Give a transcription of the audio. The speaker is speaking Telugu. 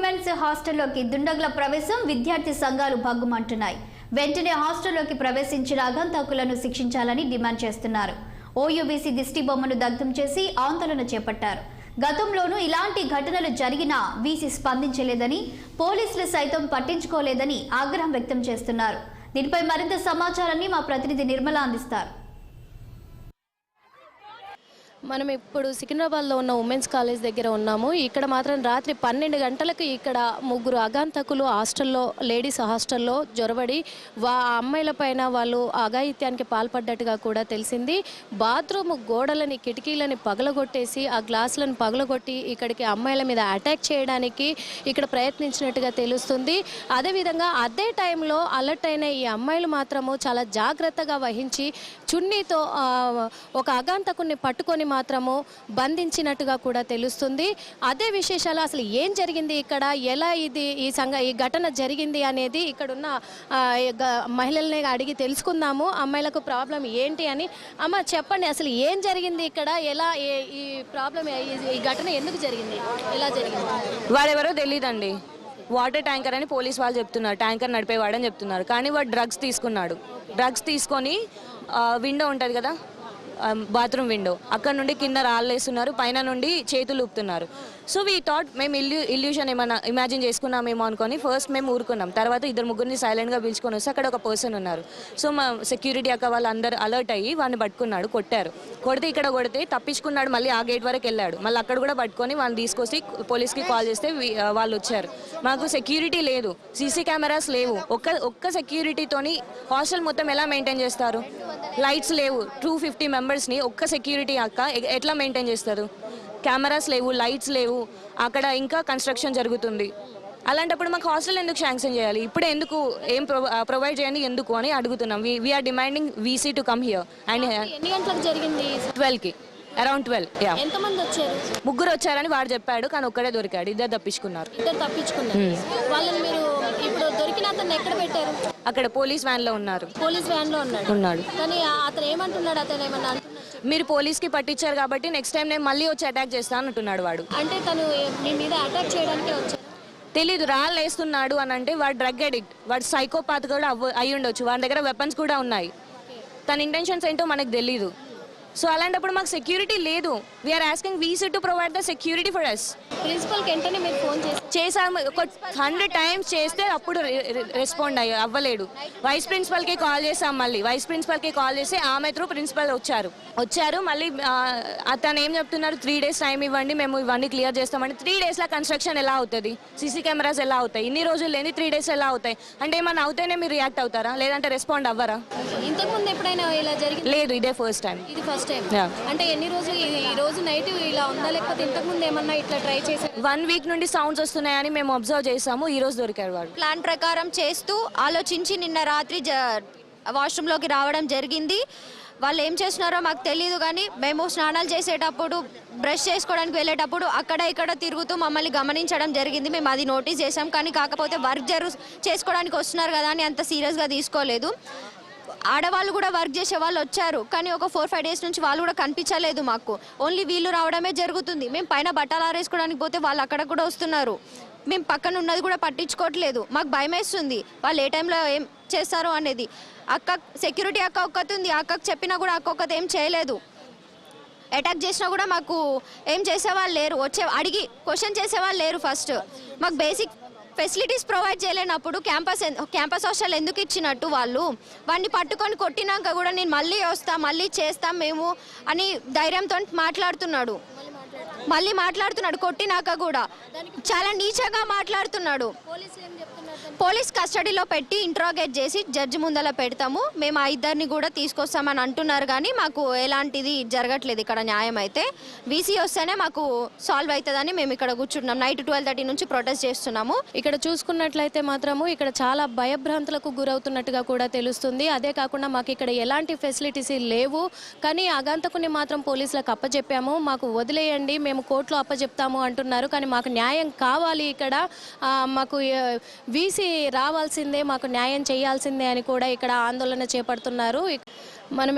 ఉమెన్స్ హాస్టల్లోకి దుండగుల ప్రవేశం విద్యార్థి సంఘాలు భగ్గుమంటున్నాయి. వెంటనే హాస్టల్లోకి ప్రవేశించిన ఆగంతకులను శిక్షించాలని డిమాండ్ చేస్తున్నారు. ఓయూబీసీ దిష్టి బొమ్మను దగ్ధం చేసి ఆందోళన చేపట్టారు. గతంలోనూ ఇలాంటి ఘటనలు జరిగినా వీసీ స్పందించలేదని, పోలీసులు సైతం పట్టించుకోలేదని ఆగ్రహం వ్యక్తం చేస్తున్నారు. దీనిపై మరింత సమాచారాన్ని మా ప్రతినిధి నిర్మల అందిస్తారు. మనం ఇప్పుడు సికింద్రాబాద్లో ఉన్న ఉమెన్స్ కాలేజ్ దగ్గర ఉన్నాము. ఇక్కడ మాత్రం రాత్రి 12 గంటలకు ఇక్కడ ముగ్గురు ఆగంతకులు హాస్టల్లో, లేడీస్ హాస్టల్లో జొరబడి అమ్మాయిల పైన వాళ్ళు అఘాయిత్యానికి పాల్పడ్డట్టుగా కూడా తెలిసింది. బాత్రూమ్ గోడలని, కిటికీలని పగలగొట్టేసి ఆ గ్లాసులను పగలగొట్టి ఇక్కడికి అమ్మాయిల మీద అటాక్ చేయడానికి ఇక్కడ ప్రయత్నించినట్టుగా తెలుస్తుంది. అదేవిధంగా అదే టైంలో అలర్ట్ అయిన ఈ అమ్మాయిలు మాత్రము చాలా జాగ్రత్తగా వహించి చున్నీతో ఒక ఆగంతకుని పట్టుకొని మాత్రము బంధించినట్టుగా కూడా తెలుస్తుంది. అదే విశేషాలు అసలు ఏం జరిగింది ఇక్కడ, ఎలా ఈ ఘటన జరిగింది అనేది ఇక్కడున్న మహిళల్ని అడిగి తెలుసుకుందాము. అమ్మాయిలకు ప్రాబ్లం ఏంటి అని. అమ్మ చెప్పండి, అసలు ఏం జరిగింది ఇక్కడ, ఎలా ఈ ప్రాబ్లం, ఈ ఘటన ఎందుకు జరిగింది, ఎలా జరిగింది? వాడెవరో తెలియదండి. వాటర్ ట్యాంకర్ అని పోలీస్ వాళ్ళు చెప్తున్నారు, ట్యాంకర్ నడిపేవాడని చెప్తున్నారు. కానీ వాడు డ్రగ్స్ తీసుకున్నాడు. డ్రగ్స్ తీసుకొని విండో ఉంటుంది కదా, బాత్రూమ్ విండో, అక్కడ నుండి కింద రాళ్ళేస్తున్నారు, పైన నుండి చేతులు ఊపుతున్నారు. సో వీ థాట్ మేము ఇల్యూషన్ ఏమైనా ఇమాజిన్ చేసుకున్నామేమో అనుకొని ఫస్ట్ మేము ఊరుకున్నాం. తర్వాత ఇద్దరు ముగ్గురిని సైలెంట్గా పిలుచుకొని వస్తే అక్కడ ఒక పర్సన్ ఉన్నారు. సో మా సెక్యూరిటీ అక్క వాళ్ళు అందరు అలర్ట్ అయ్యి వాడిని పట్టుకున్నాడు, కొట్టారు. ఇక్కడ కొడితే తప్పించుకున్నాడు, మళ్ళీ ఆ గేట్ వరకు వెళ్ళాడు. మళ్ళీ అక్కడ కూడా పట్టుకొని వాళ్ళని తీసుకొచ్చి పోలీస్కి కాల్ చేస్తే వాళ్ళు వచ్చారు. మాకు సెక్యూరిటీ లేదు, సీసీ కెమెరాస్ లేవు. ఒక్క సెక్యూరిటీతోని హాస్టల్ మొత్తం ఎలా మెయింటైన్ చేస్తారు? లైట్స్ లేవు. 250 మెంబర్స్ని ఒక్క సెక్యూరిటీ అక్క ఎట్లా మెయింటైన్ చేస్తారు? కెమెరాస్ లేవు, లైట్స్ లేవు. అక్కడ ఇంకా కన్స్ట్రక్షన్ జరుగుతుంది. అలాంటప్పుడు మాకు హాస్టల్ ఎందుకు శాంక్షన్ చేయాలి? ఇప్పుడే ఎందుకు ఏం ప్రొవైడ్ చేయండి ఎందుకు అని అడుగుతున్నాం. We are demanding VC to come here. And ఎన్ని గంటలకు జరిగింది? 12కి, అరౌండ్ 12. ఎంతమంది వచ్చారు? ముగ్గురు వచ్చారని వాడు చెప్పాడు, కానీ ఒక్కడే దొరికాడు. ఇద్దరు తప్పించుకున్నారు. వాళ్ళని మీరు ఇప్పుడు దొరికిన అతను ఎక్కడ పెట్టారు? అక్కడ పోలీస్ వ్యాన్ లో ఉన్నారు. పోలీస్ వ్యాన్ లో ఉన్నాడు. కానీ అతను ఏమంటున్నాడు? అతను ఏమన్నా మీరు పోలీస్కి పట్టించారు కాబట్టి నెక్స్ట్ టైం నేను మళ్ళీ వచ్చి అటాక్ చేస్తాను అంటున్నాడు వాడు. అంటే తను మీ మీద అటాక్ చేయడానికి వచ్చాడు? తెలీదు. రాళ్ళు వేస్తున్నాడు అని అంటే వాడు డ్రగ్ అడిక్ట్, వాడు సైకోపాత్ కూడా అయి ఉండొచ్చు. వాడి దగ్గర వెపన్స్ కూడా ఉన్నాయి. తన ఇంటెన్షన్స్ ఏంటో మనకు తెలీదు. సో అలాంటప్పుడు మాకు సెక్యూరిటీ లేదు. We're asking VC to provide the security for us. ప్రిన్సిపల్కి వెంటనే మీరు ఫోన్ చేసాము. ఒక 100 టైమ్స్ చేస్తే అప్పుడు రెస్పాండ్ అవ్వలేడు. వైస్ ప్రిన్సిపల్కి కాల్ చేసాం. మళ్ళీ వైస్ ప్రిన్సిపల్కి కాల్ చేసి ఆమె త్రూ ప్రిన్సిపల్ వచ్చారు. మళ్ళీ అతను ఏం చెప్తున్నారు, 3 days టైం ఇవ్వండి, మేము ఇవన్నీ క్లియర్ చేస్తామండి. 3 daysలో కన్స్ట్రక్షన్ ఎలా అవుతుంది? సీసీ కెమెరాస్ ఎలా అవుతాయి? ఇన్ని రోజులు లేని 3 days ఎలా అవుతాయి? అంటే ఏమన్నా అవుతేనే మీరు రియాక్ట్ అవుతారా, లేదంటే రెస్పాండ్ అవ్వరా? ఇంతకుముందు ఎప్పుడైనా ఇలా జరిగింది? లేదు, ఇదే ఫస్ట్ టైం. అంటే ఎన్ని రోజులు, ఈ రోజు నైట్ ఇలా ఉందా, లేకపోతే ఇంతకు ముందు ఏమన్నా ఇట్లా ట్రై చేశారు? 1 week నుండి సౌండ్స్ వస్తున్నాయని మేము అబ్జర్వ్ చేసాము. ఈ రోజు దొరికాడు వాడు. ప్లాన్ ప్రకారం చేస్తూ ఆలోచించి నిన్న రాత్రి వాష్రూమ్లోకి రావడం జరిగింది. వాళ్ళు ఏం చేస్తున్నారో మాకు తెలియదు, కానీ మేము స్నానాలు చేసేటప్పుడు, బ్రష్ చేసుకోవడానికి వెళ్ళేటప్పుడు అక్కడ ఇక్కడ తిరుగుతూ మమ్మల్ని గమనించడం జరిగింది. మేము అది నోటీస్ చేసాం. కానీ కాకపోతే వర్క్ చేసుకోవడానికి వస్తున్నారు కదా అని అంత సీరియస్గా తీసుకోలేదు. ఆడవాళ్ళు కూడా వర్క్ చేసే వాళ్ళు వచ్చారు, కానీ ఒక 4-5 days నుంచి వాళ్ళు కూడా కనిపించలేదు మాకు. ఓన్లీ వీళ్ళు రావడమే జరుగుతుంది. మేము పైన బట్టలు ఆరేసుకోవడానికి పోతే వాళ్ళు అక్కడ కూడా వస్తున్నారు. మేము పక్కన ఉన్నది కూడా పట్టించుకోవట్లేదు. మాకు భయం వేస్తుంది వాళ్ళు ఏ టైంలో ఏం చేస్తారో అనేది. సెక్యూరిటీ అక్క ఒక్కతుంది, అక్కకు చెప్పినా కూడా అక్క ఒక్కటి ఏం చేయలేదు. అటాక్ చేసినా కూడా మాకు ఏం చేసేవాళ్ళు లేరు, అడిగి క్వశ్చన్ చేసేవాళ్ళు లేరు. ఫస్ట్ మాకు బేసిక్ ఫెసిలిటీస్ ప్రొవైడ్ చేయలేనప్పుడు క్యాంపస్ హాస్టల్ ఎందుకు ఇచ్చినట్టు? వాడిని పట్టుకొని కొట్టినాక కూడా నేను మళ్ళీ వస్తా, మళ్ళీ చేస్తాం మేము అని ధైర్యంతో మళ్ళీ మాట్లాడుతున్నాడు. కొట్టినాక కూడా చాలా నీచగా మాట్లాడుతున్నాడు. పోలీస్ కస్టడీలో పెట్టి ఇంట్రాగేట్ చేసి జడ్జి ముందర పెడతాము, మేము ఆ ఇద్దరిని కూడా తీసుకొస్తామని అంటున్నారు. కానీ మాకు ఎలాంటిది జరగట్లేదు ఇక్కడ. న్యాయం అయితే వీసీ వస్తేనే మాకు సాల్వ్ అవుతుందని మేము ఇక్కడ కూర్చున్నాం. నైట్ 12:30 నుంచి ప్రొటెస్ట్ చేస్తున్నాము. ఇక్కడ చూసుకున్నట్లయితే మాత్రము ఇక్కడ చాలా భయభ్రాంతులకు గురవుతున్నట్టుగా కూడా తెలుస్తుంది. అదే కాకుండా మాకు ఇక్కడ ఎలాంటి ఫెసిలిటీస్ లేవు, కానీ ఆగంతకుని మాత్రం పోలీసులకు అప్పచెప్పాము, మాకు వదిలేయండి, మేము కోర్టులో అప్పచెప్తాము అంటున్నారు. కానీ మాకు న్యాయం కావాలి, ఇక్కడ మాకు వీసీ రావాల్సిందే, మాకు న్యాయం చేయాల్సిందే అని కూడా ఇక్కడ ఆందోళన చేపడుతున్నారు. మనం